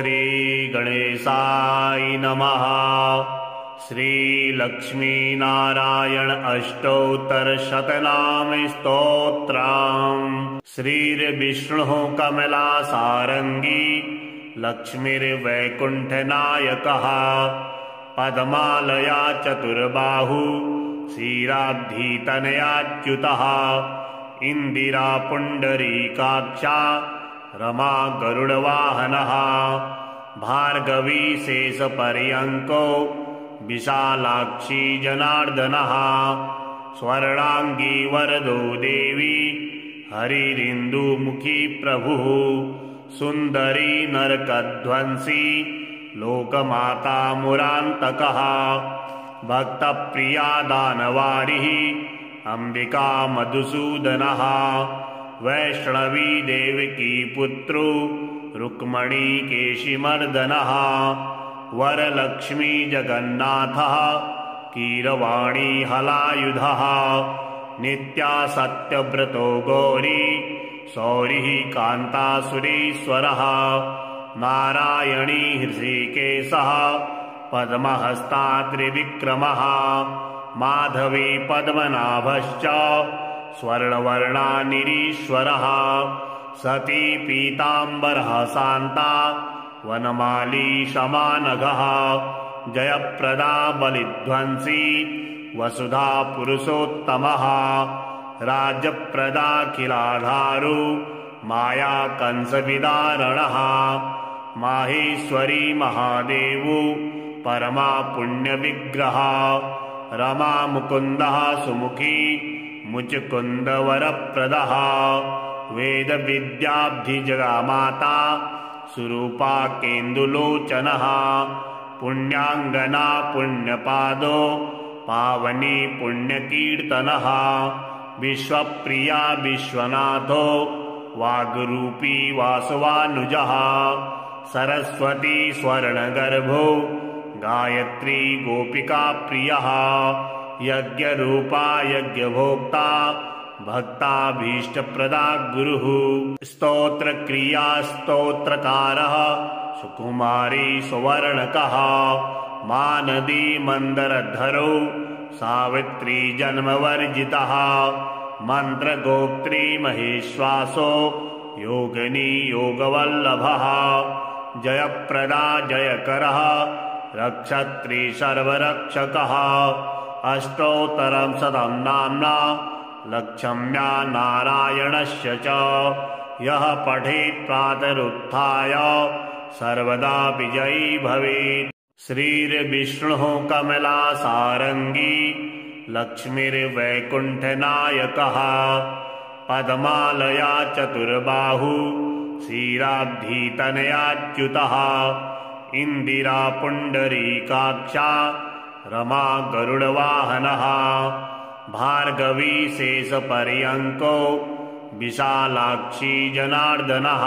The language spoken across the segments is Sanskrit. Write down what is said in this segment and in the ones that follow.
श्री गणेशाय नमः। श्री लक्ष्मी नारायण अष्टोत्तर शतनाम स्तोत्रम्। श्रीर्विष्णुः कमला सारंगी लक्ष्मीर्वैकुण्ठनायकः। पद्मालया चतुर्बाहु क्षीराब्धितनयाच्युतः। इंदिरा पुण्डरीकाक्षा रमा गरुडवाहनः। भार्गवी शेषपर्यङ्को विशालाक्षी जनार्दनः। स्वर्णांगी वरदो देवी हरिरिन्दुमुखी प्रभुः। सुन्दरी नरकध्वंसी लोकमाता मुरान्तकः। भक्तप्रिया दानवारिः अंबिका मधुसूदनः। वैष्णवी देवकी पुत्रो रुक्मणी केशिमर्दनः। वरलक्ष्मी जगन्नाथः कीरवाणी हलायुधः। नित्या सत्यव्रतो गौरी सौरिः कान्तासुरेश्वरः। नारायणी हृषिकेशः पद्महस्ता त्रिविक्रमः। माधवी पद्मनाभश्च स्वर्णवर्णा निरीश्वरः। सती पीताम्बरः शान्ता वनमाली शमानघः। जयप्रदा बलिध्वंसी वसुधा पुरुषोत्तमः। राज्यप्रदाखिलाधारो माया कंसविदारणः। माहेश्वरी महादेवो परमा पुण्यविग्रह। रमा मुकुन्दः सुमुखी मुचकुन्दवरप्रदः। वेद विद्याब्धिजगामाता सुरूपा केन्दुलोचनः। पुण्याङ्गना पुण्यपादो पावनी पुण्यकीर्तनः। विश्वप्रिया विश्वनाथो वाग्रूपी वासवानुजः। सरस्वती स्वर्णगर्भो गायत्री गोपिका प्रियः। यज्ञरूपा यज्ञभोक्ता भक्ताभीष्टप्रदा गुरुः। स्तोत्रक्रिया स्तोत्रकारः सुकुमारी सुवर्णकः। मानदी मंदरधरो सावित्री जन्मवर्जितः। मंत्रगोत्री महेश्वासो योगिनी योगवल्लभः। जयप्रदा जयकरः रक्षत्री सर्वरक्षकः। अष्टोत्तरं शतं नाम्ना लक्ष्म्या नारायणस्य च। यः पठेत् प्रातरुत्थाय सर्वदा विजयी भवेत्। श्रीर्विष्णुः कमला सारंगी लक्ष्मीर्वैकुण्ठनायकः। पद्मालया चतुर्बाहु क्षीराब्धितनयाच्युतः। इंदिरा पुण्डरीकाक्षा रमा गरुडवाहनः। भार्गवी शेषपर्यङ्को विशालाक्षी जनार्दनः।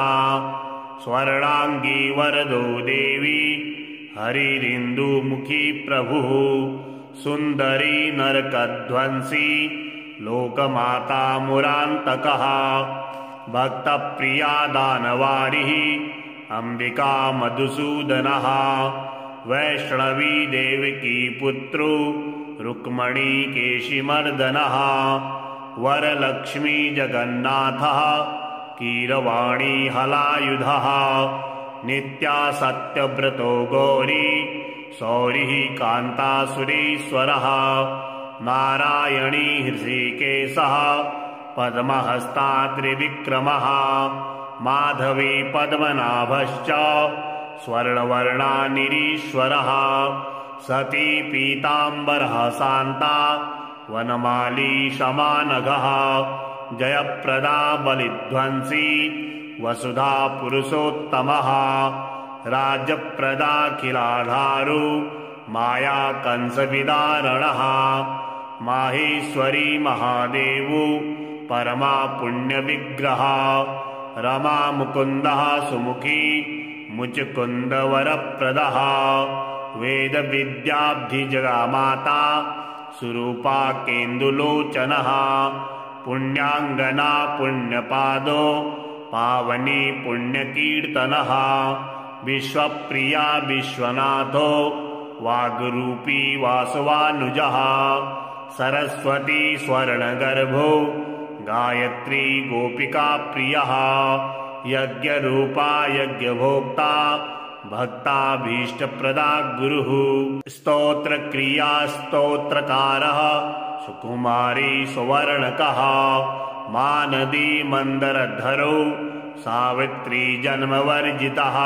स्वर्णांगी वरदो देवी हरिरिन्दुमुखी प्रभुः। सुन्दरी नरकध्वंसी लोकमाता मुरान्तकः। भक्तप्रिया दानवारिः अंबिका मधुसूदनः। वैष्णवी देवकी पुत्रो रुक्मणी केशिमर्दनः। वरलक्ष्मी जगन्नाथः कीरवाणी हलायुधः। नित्या सत्यव्रतो गौरी सौरिः कान्तासुरेश्वरः। नारायणी हृषिकेशः पद्महस्ता त्रिविक्रमः। माधवी पद्मनाभश्च स्वर्णवर्णा निरीश्वरः। सती पीताम्बरः शान्ता वनमाली शमानघः। जयप्रदा बलिध्वंसी वसुधा पुरुषोत्तमः। राज्यप्रदाखिलाधारो माया कंसविदारणः। माहेश्वरी महादेवो परमा पुण्यविग्रह। रमा मुकुन्दः सुमुखी मुचकुन्दवरप्रदः। वेद विद्याब्धिजगामाता सुरूपा केन्दुलोचनः। पुण्याङ्गना पुण्यपादो पावनी पुण्यकीर्तनः। विश्वप्रिया विश्वनाथो वाग्रूपी वासवानुजः सरस्वती स्वर्णगर्भो गायत्री गोपिका प्रियः यज्ञरूपा यज्ञभोक्ता भक्ताभीष्टप्रदा गुरुः स्तोत्रक्रिया स्तोत्रकारः सुकुमारी सुवर्णकः मानदी मन्दरधरो सावित्री जन्मवर्जितः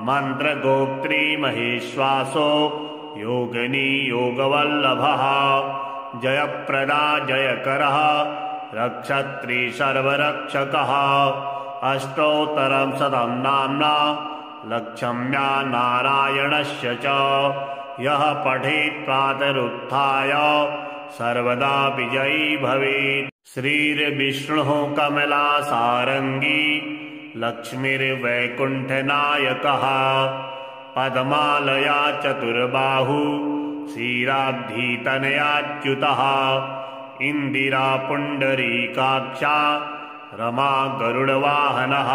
मन्त्रगोप्त्री महेश्वासो योगिनी योगवल्लभः जयप्रदा जयकरः रक्षत्री सर्वरक्षकः अष्टोत्तरं शतं नाम्ना लक्ष्म्या नारायणस्य च यः पठेत् प्रातरुत्थाय सर्वदा विजयी भवेत्। श्रीर्विष्णुः कमलासारङ्गी लक्ष्मीर्वैकुण्ठनायकः पद्मालया चतुर्बाहु क्षीराब्धितनयाच्युतः इन्दिरा पुण्डरीकाक्षा रमा गरुडवाहनः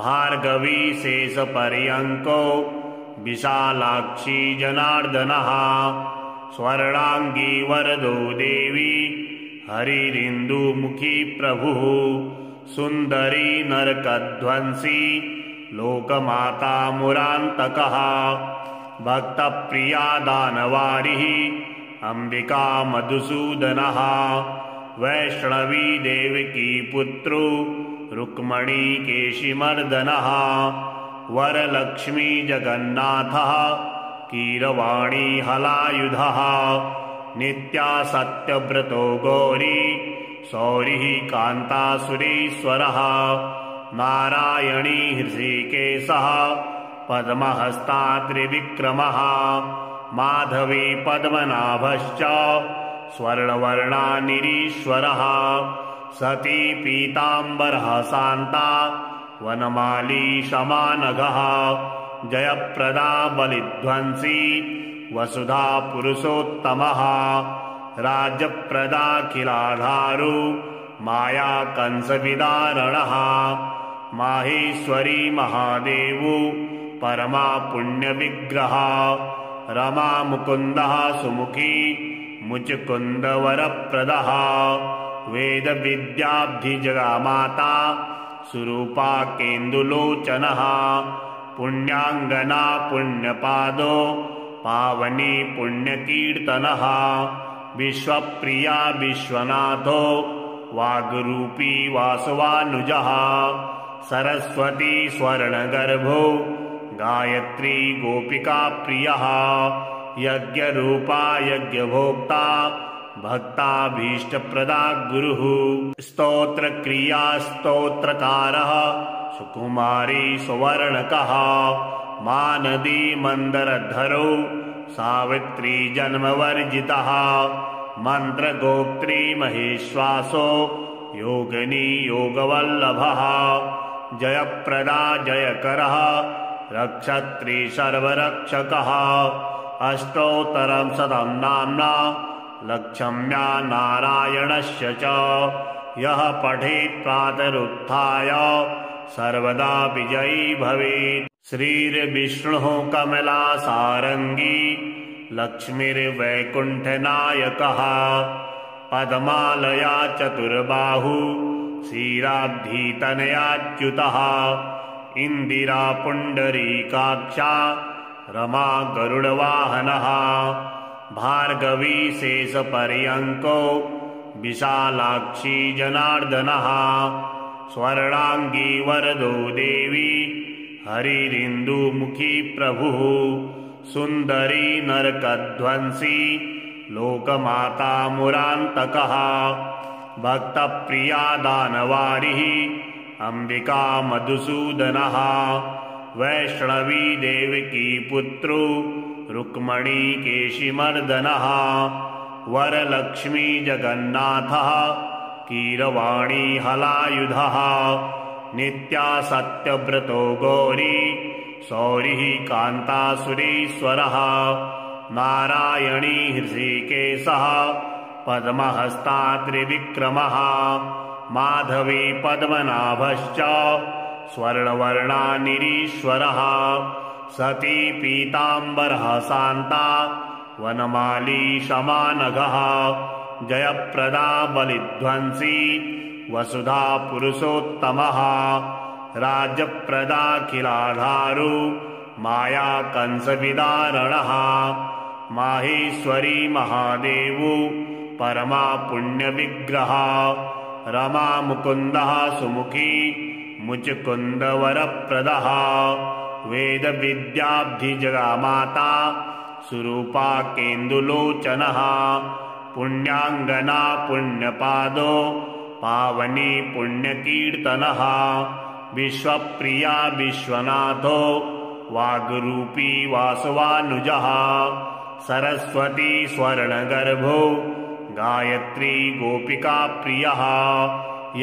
भार्गवी शेषपर्यङ्को विशालाक्षी जनार्दनः स्वर्णाङ्गी वरदो देवी हरिरिन्दुमुखी प्रभुः सुन्दरी नरकध्वंसी लोकमाता मुरान्तकः भक्तप्रिया दानवारिः अम्बिका मधुसूदनः वैष्णवी देवकी पुत्रो रुक्मणी केशिमर्दनः वरलक्ष्मी जगन्नाथः कीरवाणी हलायुधः नित्या सत्यव्रतो गौरी सौरिः कान्तासुरेश्वरः नारायणी हृषिकेशः पद्महस्ता त्रिविक्रमः माधवी पद्मनाभश्च स्वर्णवर्णा निरीश्वरः सती पीताम्बरः शान्ता वनमाली शमानघः जयप्रदा बलिध्वंसी वसुधा पुरुषोत्तमः राज्यप्रदाखिलाधारो माया कंसविदारणः माहेश्वरी महादेवो परमा पुण्यविग्रह रमा मुकुन्दः सुमुखी मुचकुन्दवरप्रदः वेदविद्याब्धिजगामाता सुरूपा केन्दुलोचनः पुण्याङ्गना पुण्यपादो पावनी पुण्यकीर्तनः विश्वप्रिया विश्वनाथो वाग्रूपी वासवानुजः सरस्वती स्वर्णगर्भो गायत्री गोपिका प्रियः यज्ञरूपा यज्ञभोक्ता भक्ताभीष्टप्रदा गुरुः स्तोत्रक्रिया स्तोत्रकारः सुकुमारी सुवर्णकः मानदी मन्दरधरो सावित्री जन्मवर्जितः मन्त्रगोप्त्री महेश्वासो योगिनी योगवल्लभः जयप्रदा जयकरः रक्षत्री सर्वरक्षकः अष्टोत्तरं शतं नाम्ना लक्ष्म्या नारायणस्य च यः पठेत् प्रातरुत्थाय सर्वदा विजयी भवेत्। श्रीर्विष्णुः कमलासारङ्गी लक्ष्मीर्वैकुण्ठनायकः पद्मालया चतुर्बाहु क्षीराब्धितनयाच्युतः इन्दिरा पुण्डरीकाक्षा रमा गरुडवाहनः भार्गवी शेषपर्यङ्को विशालाक्षी जनार्दनः स्वर्णाङ्गी वरदो देवी हरिरिन्दुमुखी प्रभुः सुन्दरी नरकध्वंसी लोकमाता मुरान्तकः भक्तप्रिया दानवारिः अम्बिका मधुसूदनः वैष्णवी देवकी पुत्रो रुक्मणी केशिमर्दनः वरलक्ष्मी जगन्नाथः कीरवाणी हलायुधः नित्या सत्यव्रतो गौरी सौरिः कान्तासुरेश्वरः नारायणी हृषिकेशः पद्महस्ता त्रिविक्रमः माधवी पद्मनाभश्च स्वर्णवर्णानिरीश्वरः सती पीताम्बरः शान्ता वनमाली शमानघः जयप्रदा बलिध्वंसी वसुधा पुरुषोत्तमः राज्यप्रदाखिलाधारो माया कंसविदारणः माहेश्वरी महादेवो परमा पुण्यविग्रह रमा मुकुन्दः सुमुखी मुचकुन्दवरप्रदः वेदविद्याब्धिजगामाता सुरूपा केन्दुलोचनः पुण्याङ्गना पुण्यपादो पावनी पुण्यकीर्तनः विश्वप्रिया विश्वनाथो वाग्रूपी वासवानुजः सरस्वती स्वर्णगर्भो गायत्री गोपिका प्रियः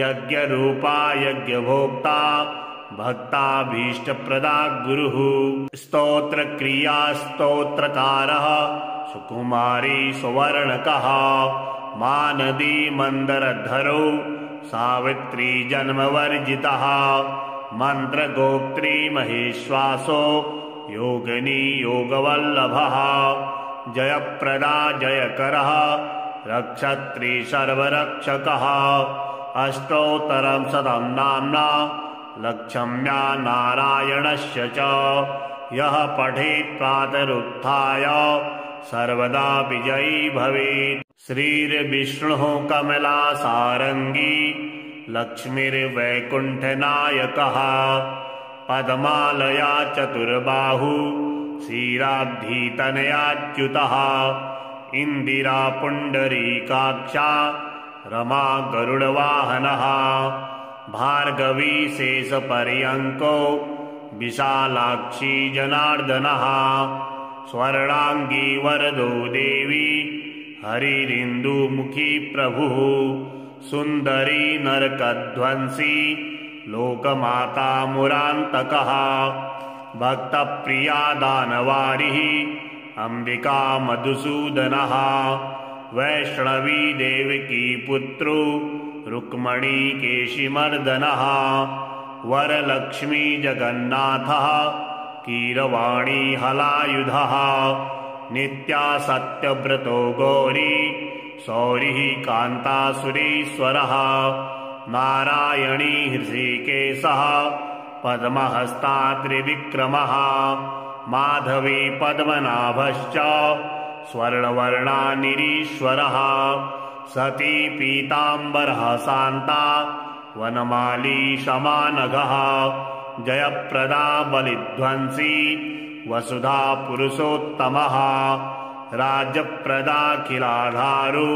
यज्ञरूपा यज्ञभोक्ता भक्ताभीष्टप्रदा गुरुः स्तोत्रक्रिया स्तोत्रकारः सुकुमारी सुवर्णकः मानदी मन्दरधरो सावित्री जन्मवर्जितः मन्त्रगोत्री महेश्वासो योगिनी योगवल्लभः जयप्रदा जयकरः रक्षत्री सर्वरक्षकः अष्टोत्तरं शतं नाम्ना लक्ष्म्या नारायणस्य च यः पठेत् प्रातरुत्थाय सर्वदा विजयी भवेत्। श्रीर्विष्णुः कमलासारङ्गी लक्ष्मीर्वैकुण्ठनायकः पद्मालया चतुर्बाहु क्षीराब्धितनयाच्युतः इन्दिरा पुण्डरीकाक्षा रमा गरुडवाहनः भार्गवी शेषपर्यङ्को विशालाक्षी जनार्दनः स्वर्णाङ्गी वरदो देवी हरिरिन्दुमुखी प्रभुः सुन्दरी नरकध्वंसी लोकमाता मुरान्तकः भक्तप्रिया दानवारिः अम्बिका मधुसूदनः वैष्णवी देवकी पुत्रो रुक्मणी केशिमर्दनः वरलक्ष्मी जगन्नाथः कीरवाणी हलायुधः नित्या सत्यव्रतो गौरी सौरिः कान्तासुरेश्वरः नारायणी हृषिकेशः पद्महस्ता त्रिविक्रमः माधवी पद्मनाभश्च स्वर्णवर्णानिरीश्वरः सती पीताम्बरः शान्ता वनमाली शमानघः जयप्रदा बलिध्वंसी वसुधा पुरुषोत्तमः राज्यप्रदाखिलाधारो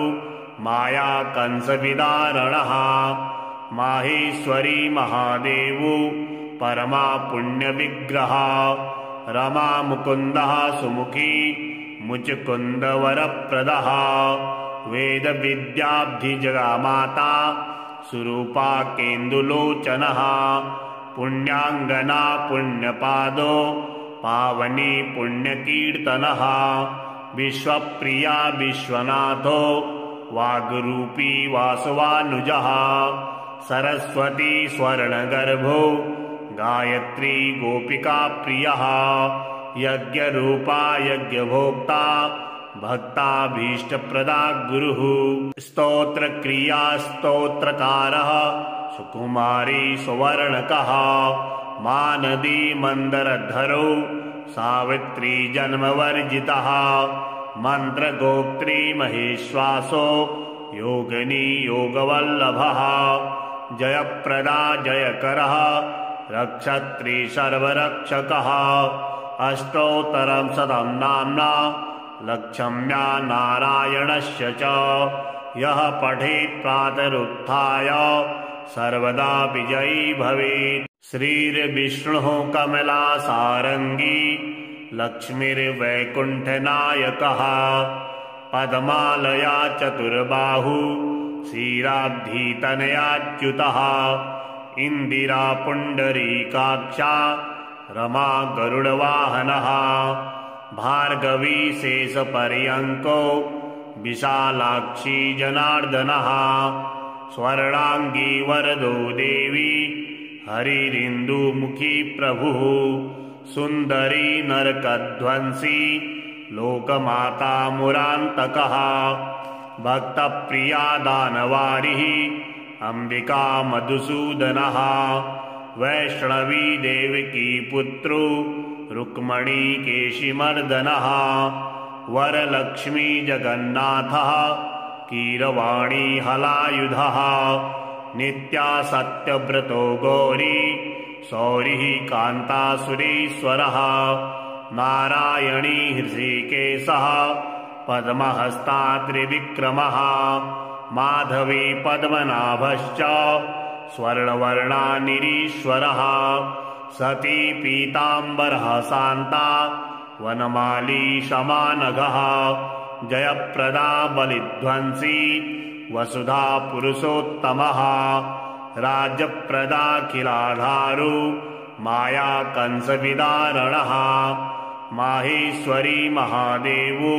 माया कंसविदारणः माहेश्वरी महादेवो परमा पुण्यविग्रह रमा मुकुन्दः सुमुखी मुचकुन्दवरप्रदः वेदविद्याब्धिजगामाता सुरूपा केन्दुलोचनः पुण्याङ्गना पुण्यपादो पावनी पुण्यकीर्तनः विश्वप्रिया विश्वनाथो वाग्रूपी वासवानुजः सरस्वती स्वर्णगर्भो गायत्री गोपिका प्रियः यज्ञरूपा यज्ञभोक्ता भक्ताभीष्टप्रदा गुरुः स्तोत्रक्रिया स्तोत्रकारः सुकुमारी सुवर्णकः मानदी मन्दरधरो सावित्री जन्मवर्जितः मन्त्रगोत्री महेश्वासो योगिनी योगवल्लभः जयप्रदा जयकरः रक्षत्री सर्वरक्षकः अष्टोत्तरं शतं नाम्ना लक्ष्म्या नारायणस्य च यः पठेत् प्रातरुत्थाय सर्वदा विजयी भवेत्। श्रीर्विष्णुः कमलासारङ्गी लक्ष्मीर्वैकुण्ठनायकः पद्मालया चतुर्बाहु क्षीराब्धितनयाच्युतः इन्दिरा पुण्डरीकाक्षा रमा गरुडवाहनः भार्गवी शेषपर्यङ्को विशालाक्षी जनार्दनः स्वर्णाङ्गी वरदो देवी हरिरिन्दुमुखी प्रभुः सुन्दरी नरकध्वंसी लोकमाता मुरान्तकः भक्तप्रिया दानवारिः अंबिका मधुसूदनः वैष्णवी देवकी पुत्रो रुक्मणी केशिमर्दनः वरलक्ष्मी जगन्नाथः कीरवाणी हलायुधः नित्या सत्यव्रतो गौरी सौरिः कान्तासुरेश्वरः नारायणी हृषिकेशः पद्महस्ता त्रिविक्रमः माधवी पद्मनाभश्च स्वर्णवर्णा निरीश्वरः सती पीताम्बरः शान्ता वनमाली शमानघः जयप्रदा बलिध्वंसी वसुधा पुरुषोत्तमः राज्यप्रदाखिलाधारो माया कंसविदारणः माहेश्वरी महादेवो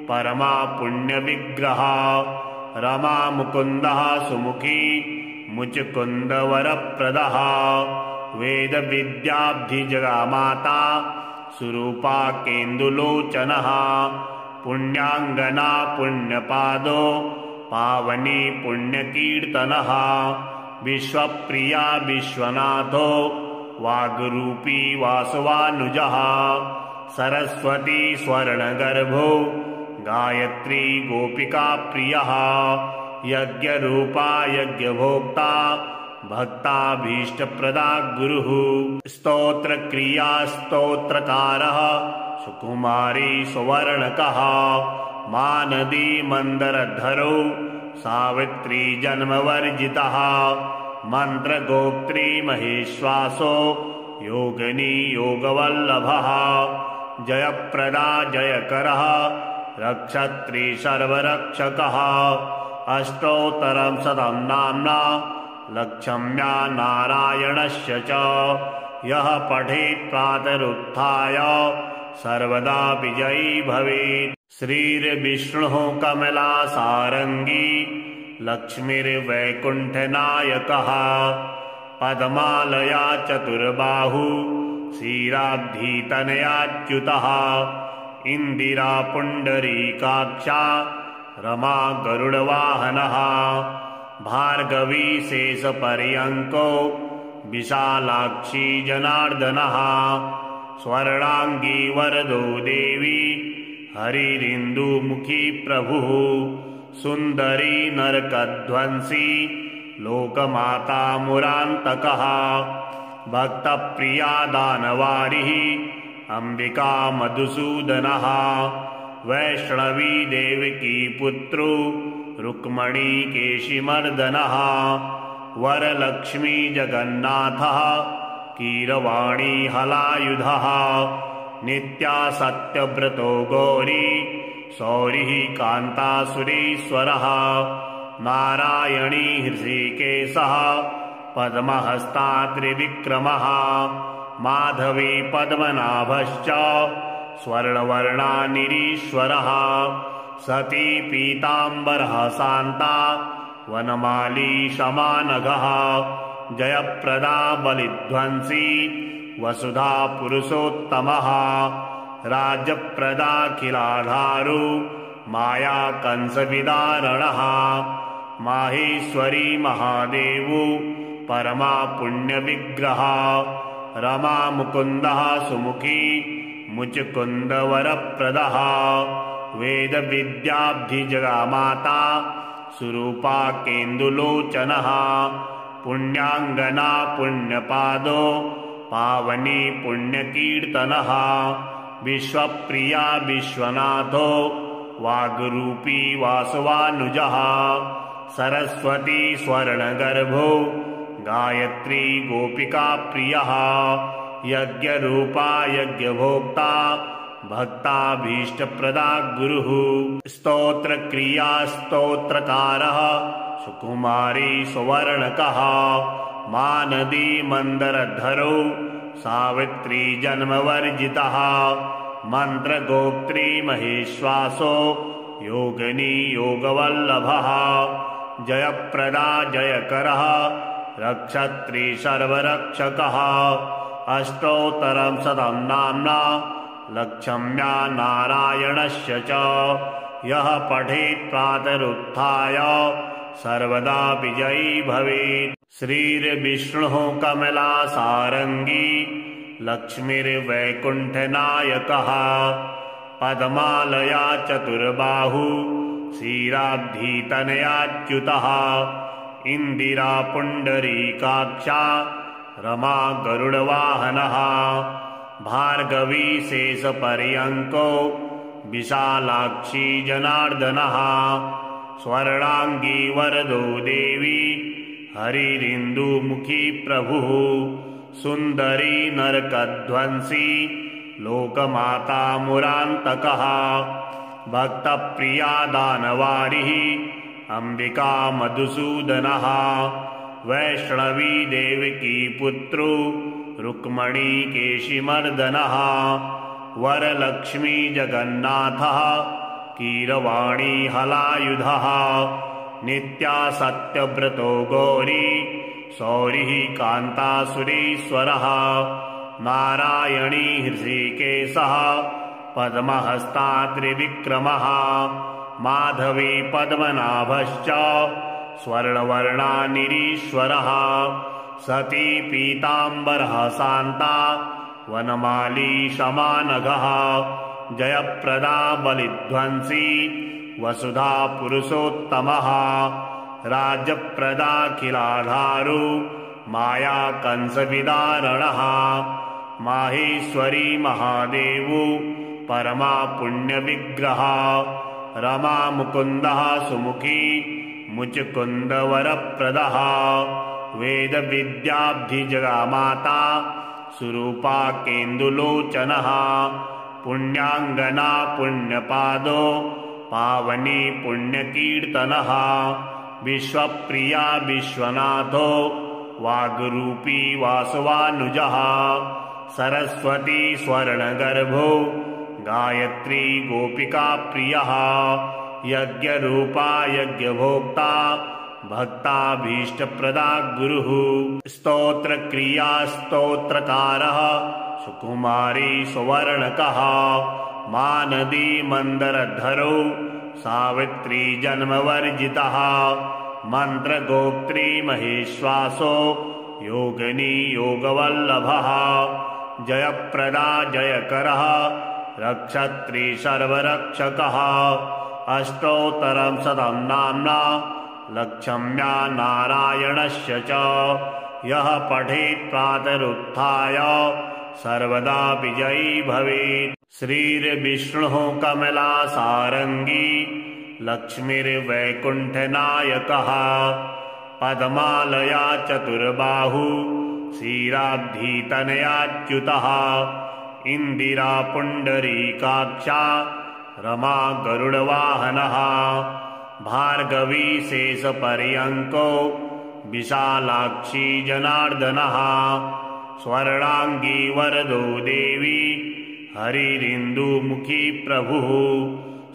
परमा पुण्यविग्रह रमा मुकुन्दः सुमुखी मुचकुन्दवरप्रदः वेदविद्याब्धिजगामाता सुरूपा केन्दुलोचनः पुण्याङ्गना पुण्यपादो पावनी पुण्यकीर्तनः विश्वप्रिया विश्वनाथो वाग्रूपी वासवानुजः सरस्वती स्वर्णगर्भो गायत्री गोपिका प्रियः यज्ञरूपा यज्ञभोक्ता भक्ताभीष्टप्रदा गुरुः स्तोत्रक्रिया स्तोत्रकारः सुकुमारी सुवर्णकः मानदी मन्दरधरो सावित्री जन्मवर्जितः मन्त्रगोत्री महेश्वासो योगिनी योगवल्लभः जयप्रदा जयकरः रक्षत्री सर्वरक्षकः अष्टोत्तरं शतं नाम्ना लक्ष्म्या नारायणस्य च यः पठेत् प्रातरुत्थाय सर्वदा विजयी भवेत्। श्रीर्विष्णुः कमलासारङ्गी लक्ष्मीर्वैकुण्ठनायकः पद्मालया चतुर्बाहु क्षीराब्धितनयाच्युतः इन्दिरा पुण्डरीकाक्षा रमा गरुडवाहनः भार्गवी शेषपर्यङ्को विशालाक्षी जनार्दनः स्वर्णाङ्गी वरदो देवी हरिरिन्दुमुखी प्रभुः सुन्दरी नरकध्वंसी लोकमाता मुरान्तकः भक्तप्रिया दानवारिः अंबिका मधुसूदनः वैष्णवी देवकी पुत्रो रुक्मणी केशिमर्दनः वरलक्ष्मी जगन्नाथः कीरवाणी हलायुधः नित्या सत्यव्रतो गौरी सौरिः कान्तासुरेश्वरः नारायणी हृषिकेशः पद्महस्ता त्रिविक्रमः माधवी पद्मनाभश्च स्वर्णवर्णा निरीश्वरः सती पीताम्बरः शान्ता वनमाली शमानघः जयप्रदा बलिध्वंसी वसुधा पुरुषोत्तमः राज्यप्रदाखिलाधारो माया कंसविदारणः माहेश्वरी महादेवो परमा पुण्यविग्रह रमा मुकुन्दः सुमुखी मुचकुन्दवरप्रदः वेदविद्याब्धिजगामाता सुरूपा केन्दुलोचनः पुण्याङ्गना पुण्यपादो पावनी पुण्यकीर्तनः विश्वप्रिया विश्वनाथो वाग्रूपी वासवानुजः सरस्वती स्वर्णगर्भो गायत्री गोपिका प्रियः यज्ञरूपा यज्ञभोक्ता भक्ताभीष्टप्रदा गुरुः स्तोत्रक्रिया स्तोत्रकारः सुकुमारी सुवर्णकः मानदी मन्दरधरो सावित्री जन्मवर्जितः मन्त्रगोत्री महेश्वासो योगिनी योगवल्लभः जयप्रदा जयकरः रक्षत्री सर्वरक्षकः अष्टोत्तरं शतं नाम्ना लक्षम्या नारायणस्य च यः पठेत् प्रातरुत्थाय सर्वदा विजयी भवेत्। श्रीर्विष्णुः कमलासारङ्गी लक्ष्मीर्वैकुण्ठनायकः पद्मालया चतुर्बाहु क्षीराब्धितनयाच्युतः इन्दिरा पुण्डरीकाक्षा रमा गरुडवाहनः भार्गवी शेषपर्यङ्को विशालाक्षी जनार्दनः स्वर्णाङ्गी वरदो देवी हरिरिन्दुमुखी प्रभुः सुन्दरी नरकध्वंसी लोकमाता मुरान्तकः भक्तप्रिया दानवारिः अम्बिका मधुसूदनः वैष्णवी देवकी पुत्रो रुक्मणी केशिमर्दनः वरलक्ष्मी जगन्नाथः कीरवाणी हलायुधः नित्या सत्यव्रतो गौरी सौरिः कान्तासुरेश्वरः नारायणी हृषिकेशः पद्महस्ता त्रिविक्रमः माधवी पद्मनाभश्च स्वर्णवर्णा निरीश्वरः सती पीताम्बरः शान्ता वनमाली शमानघः जयप्रदा बलिध्वंसी वसुधा पुरुषोत्तमः राज्यप्रदाखिलाधारो माया कंसविदारणः माहेश्वरी महादेवो परमा पुण्यविग्रह रमा मुकुन्दः सुमुखी मुचकुन्दवरप्रदः वेदविद्याब्धिजगामाता सुरूपा केन्दुलोचनः पुण्याङ्गना पुण्यपादो पावनी पुण्यकीर्तनः विश्वप्रिया विश्वनाथो वाग्रूपी वासवानुजः सरस्वती स्वर्णगर्भो गायत्री गोपिका प्रियः यज्ञरूपा यज्ञभोक्ता भक्ताभीष्टप्रदा गुरुः स्तोत्रक्रिया स्तोत्रकारः सुकुमारी सुवर्णकः मानदी मन्दरधरो सावित्री जन्मवर्जितः मन्त्रगोत्री महेश्वासो योगिनी योगवल्लभः जयप्रदा जयकरः रक्षत्री सर्वरक्षकः अष्टोत्तरं शतं नाम्ना लक्षम्या नारायणस्य च यः पठेत् प्रातरुत्थाय सर्वदा विजयी भवेत्। श्रीर्विष्णुः कमलासारङ्गी लक्ष्मीर्वैकुण्ठनायकः पद्मालया चतुर्बाहु क्षीराब्धितनयाच्युतः इन्दिरा पुण्डरीकाक्षा रमा गरुडवाहनः भार्गवी शेषपर्यङ्को विशालाक्षी जनार्दनः स्वर्णाङ्गी वरदो देवी हरिरिन्दुमुखी प्रभुः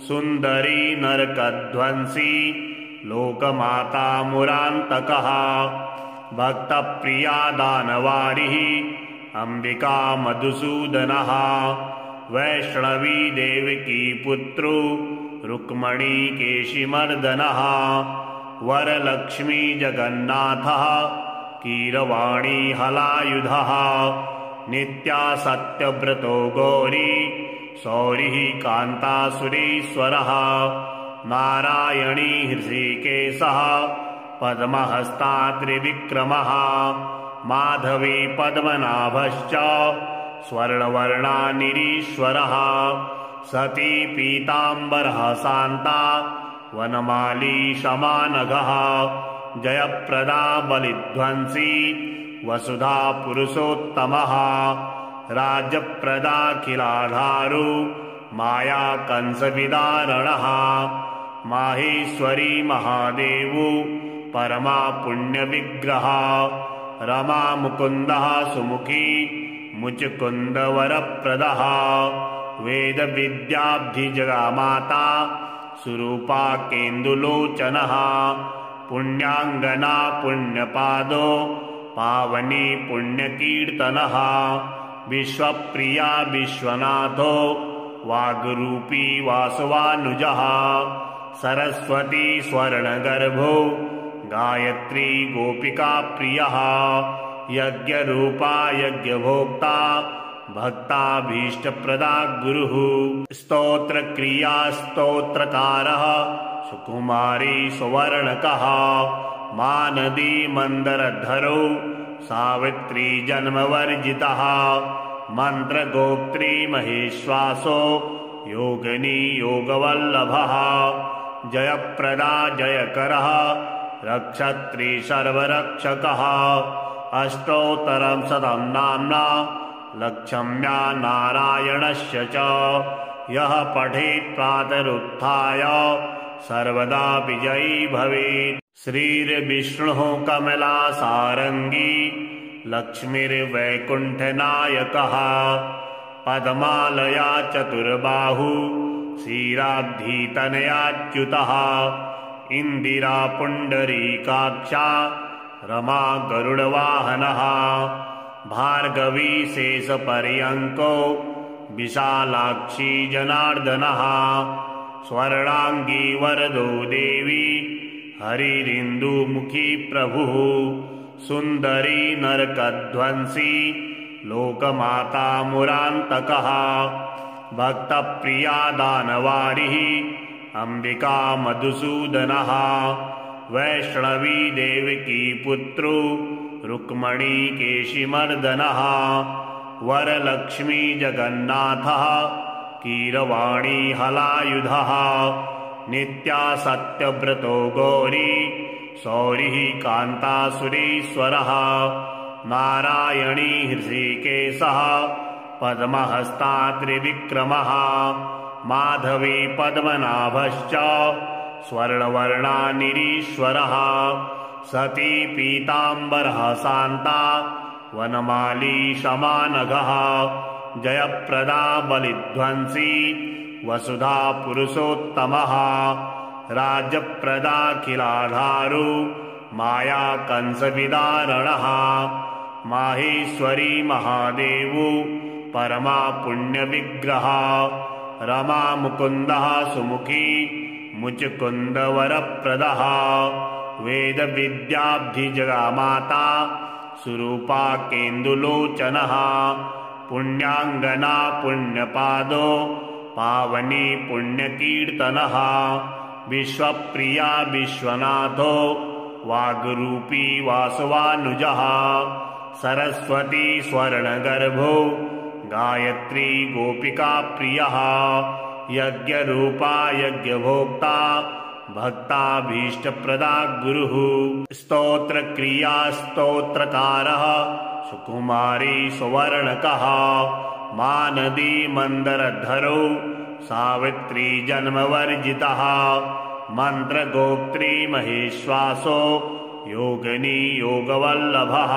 सुन्दरी नरकध्वंसी लोकमाता मुरान्तकः भक्तप्रिया दानवारिः अम्बिका मधुसूदनः वैष्णवी देवकी पुत्रो रुक्मणी केशिमर्दनः वरलक्ष्मी जगन्नाथः कीरवाणी हलायुधः नित्या सत्यव्रतो गौरी सौरिः कान्तासुरेश्वरः नारायणी हृषिकेशः पद्महस्ता त्रिविक्रमः माधवी पद्मनाभश्च स्वर्णवर्णा निरीश्वरः सती पीताम्बरः शान्ता वनमाली शमानघः जयप्रदा बलिध्वंसी वसुधा पुरुषोत्तमः राज्यप्रदाखिलाधारो माया कंसविदारणः माहेश्वरी महादेवो परमा पुण्यविग्रह रमा मुकुन्दः सुमुखी मुचकुन्दवरप्रदः वेदविद्याब्धिजगामाता सुरूपा केन्दुलोचनः पुण्याङ्गना पुण्यपादो पावनी पुण्यकीर्तनः विश्वप्रिया विश्वनाथो वाग्रूपी वासवानुजः सरस्वती स्वर्णगर्भो गायत्री गोपिका प्रियः यज्ञरूपा यज्ञभोक्ता भक्ताभीष्टप्रदा गुरुः स्तोत्रक्रिया स्तोत्रकारः सुकुमारी सुवर्णकः मानदी मन्दरधरो सावित्री जन्मवर्जितः मन्त्रगोत्री महेश्वासो योगिनी योगवल्लभः जयप्रदा जयकरः रक्षत्री सर्वरक्षकः अष्टोत्तरं शतं नाम्ना लक्ष्म्या नारायणस्य च यः पठेत् प्रातरुत्थाय सर्वदा विजयी भवेत्। श्रीर्विष्णुः कमलासारङ्गी लक्ष्मीर्वैकुण्ठनायकः पद्मालया चतुर्बाहु क्षीराब्धितनयाच्युतः इन्दिरा पुण्डरीकाक्षा रमा गरुडवाहनः भार्गवी शेषपर्यङ्को विशालाक्षी जनार्दनः स्वर्णाङ्गी वरदो देवी हरिरिन्दुमुखी प्रभुः सुन्दरी नरकध्वंसी लोकमाता मुरान्तकः भक्तप्रिया दानवारिः अम्बिका मधुसूदनः वैष्णवी देवकी पुत्रो रुक्मणी केशिमर्दनः वरलक्ष्मी जगन्नाथः कीरवाणी हलायुधः नित्या सत्यव्रतो गौरी सौरिः कान्तासुरेश्वरः नारायणी हृषिकेशः पद्महस्ता त्रिविक्रमः माधवी पद्मनाभश्च स्वर्णवर्णा निरीश्वरः सती पीताम्बरः शान्ता वनमाली शमानघः जयप्रदा बलिध्वंसी वसुधा पुरुषोत्तमः राज्यप्रदाखिलाधारो माया कंसविदारणः माहेश्वरी महादेवो परमा पुण्यविग्रह रमा मुकुन्दः सुमुखी मुचकुन्दवरप्रदः वेदविद्याब्धिजगामाता सुरूपा केन्दुलोचनः पुण्याङ्गना पुण्यपादो पावनी पुण्यकीर्तनः विश्वप्रिया विश्वनाथो वाग्रूपी वासवानुजः सरस्वती स्वर्णगर्भो गायत्री गोपिका प्रियः यज्ञरूपा यज्ञभोक्ता भक्ताभीष्टप्रदा गुरुः स्तोत्रक्रिया स्तोत्रकारः सुकुमारी सुवर्णकः मानदी मन्दरधरो सावित्री जन्मवर्जितः मन्त्रगोत्री महेश्वासो योगिनी योगवल्लभः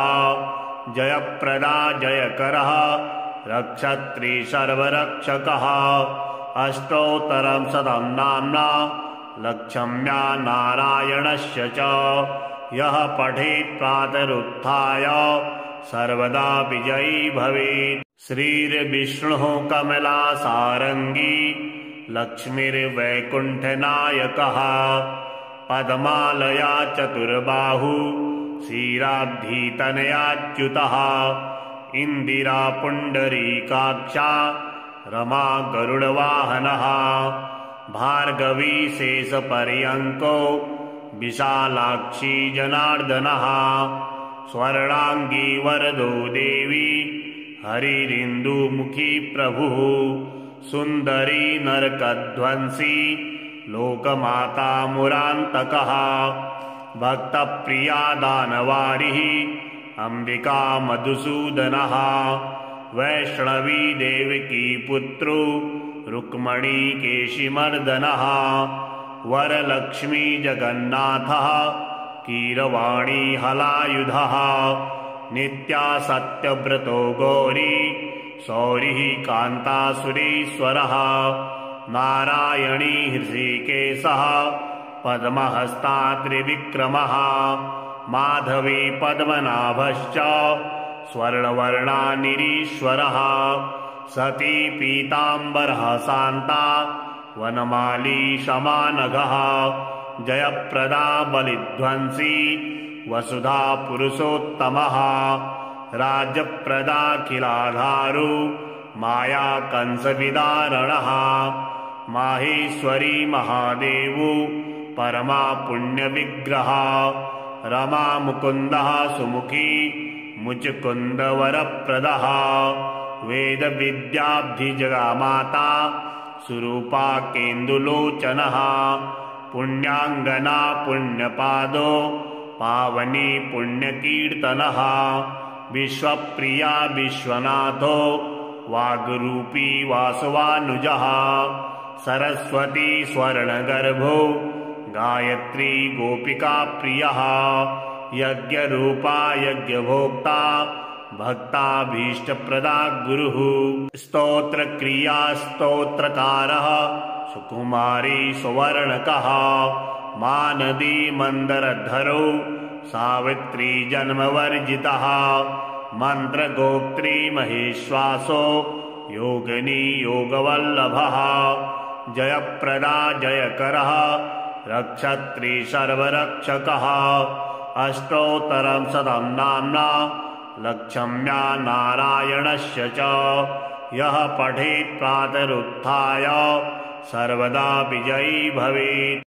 जयप्रदा जयकरः रक्षत्री सर्वरक्षकः अष्टोत्तरं शतं नाम्ना लक्ष्म्या नारायणस्य च यः पठेत् प्रातरुत्थाय सर्वदा विजयी भवेत्। श्रीर्विष्णुः कमलासारङ्गी लक्ष्मीर्वैकुण्ठनायकः पद्मालया चतुर्बाहु क्षीराब्धितनयाच्युतः इन्दिरा पुण्डरीकाक्षा रमा गरुडवाहनः भार्गवी शेषपर्यङ्को विशालाक्षी जनार्दनः स्वर्णाङ्गी वरदो देवी हरिरिन्दुमुखी प्रभुः सुन्दरी नरकध्वंसी लोकमाता मुरान्तकः भक्तप्रिया दानवारिः अम्बिका मधुसूदनः वैष्णवी देवकी पुत्रो रुक्मणी केशिमर्दनः वरलक्ष्मी जगन्नाथः कीरवाणी हलायुधः नित्या सत्यव्रतो गौरी सौरिः कान्तासुरेश्वरः नारायणी हृषिकेशः पद्महस्ता त्रिविक्रमः माधवी पद्मनाभश्च स्वर्णवर्णानिरीश्वरः सती पीताम्बरः शान्ता वनमाली शमानघः जयप्रदा बलिध्वंसी वसुधा पुरुषोत्तमः राज्यप्रदाखिलाधारो माया कंसविदारणः माहेश्वरी महादेवो परमा पुण्यविग्रह रमा मुकुन्दः सुमुखी मुचकुन्दवरप्रदः वेदविद्याब्धिजगामाता सुरूपा केन्दुलोचनः पुण्याङ्गना पुण्यपादो पावनी पुण्यकीर्तनः विश्वप्रिया विश्वनाथो वाग्रूपी वासवानुजः सरस्वती स्वर्णगर्भो गायत्री गोपिका प्रियः यज्ञरूपा यज्ञभोक्ता भक्ताभीष्टप्रदा गुरुः स्तोत्रक्रिया स्तोत्रकारः सुकुमारी सुवर्णकः मानदी मन्दरधरो सावित्री जन्मवर्जितः मन्त्रगोत्री महेश्वासो योगिनी योगवल्लभः जयप्रदा जयकरः रक्षत्री सर्वरक्षकः अष्टोत्तरं शतं नाम्ना लक्ष्म्या नारायणस्य च यः पठेत् प्रातरुत्थाय सर्वदा विजयी भवेत्।